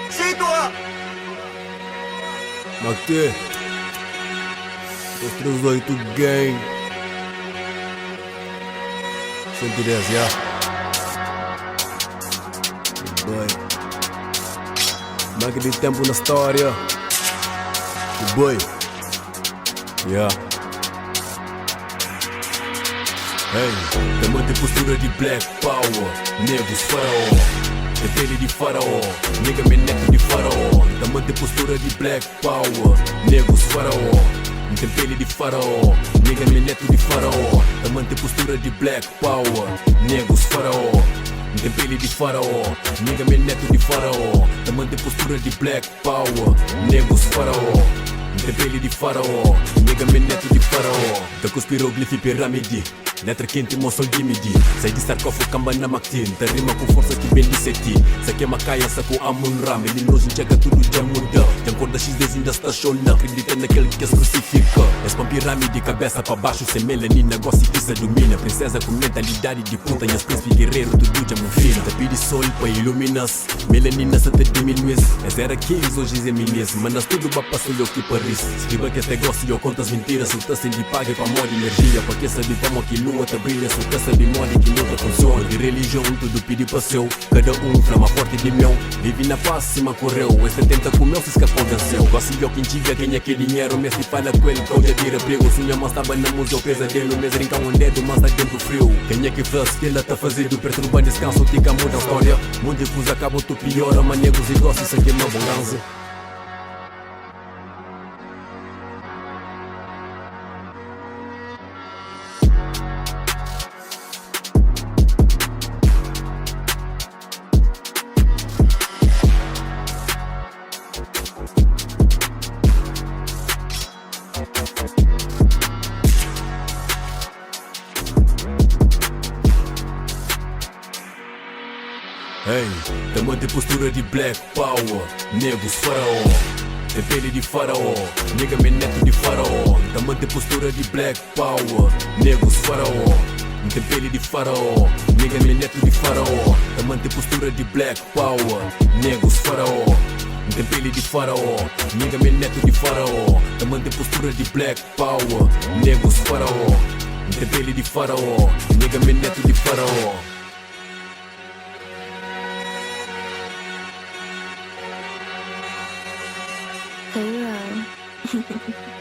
Situa! Maqui 238 Gang 110, já. Boy, máquina de tempo na história. Boy, yeah. Hey, tamanho de postura de Black Power, negros faraó, de pele de faraó, nigga me neto de faraó. Tamanho de postura de Black Power, negros faraó, tem pele de faraó, nigga me neto de faraó. Tamanho de postura de Black Power, negros faraó, tem pele de faraó, nigga me neto de faraó. Tamanho de postura de Black Power, negros faraó, tem pele de faraó, nigga me neto de faraó. Da conspiroglife pirâmide, letra quente, moço limite. Sai de sarcófago, camba na Mactin. Te rima com força que bem disseti. Sa que macaia, sa com Amun-Ra. Meninoso chega tudo já muda. Já acorda X10 ainda estaciona. Acredita naquele que as crucifica. És com pirâmide, cabeça para baixo. Sem melanina, gosta que se domina. Princesa com mentalidade de puta. E as príncipe guerreiro, tudo já movina. Te pede sol para iluminas. Melanina se te diminuis. És era 15, hoje é minis. Manas tudo para passar o que paris. Escriba que até gosto e eu conto as mentiras. Se tá sem de paga para moda energia. Para que sabe como que lua te brilha, sou caça de moda que não te funciona. De religião tudo pedi para seu, cada flama forte de meu. Vive na paz, cima correu, este tenta com meu, fiz que aconteceu. Gosto de quem diga, ganha que dinheiro, mas se fala com ele, que eu já tira brigo. Sonha, mas estava na música, o pesadelo, mas rinca um dedo, mas tá dentro frio. Quem é que faz, que ela tá fazendo, perturba descanso, tica muda a história. Muita coisa acaba, tu piora, manegos e gosto, isso aqui é uma bonança. Hey, tamanho de postura de Black Power, negros faraó, tem pele de faraó, nigga me neto de faraó. Tamanho de postura de Black Power, negros faraó, tem pele de faraó, nigga me neto de faraó. Tamanho de postura de Black Power, negros faraó, tem pele de faraó, nigga me neto de faraó. Tamanho de postura de Black Power, negros faraó, tem pele de faraó, nigga me neto de faraó. Hello.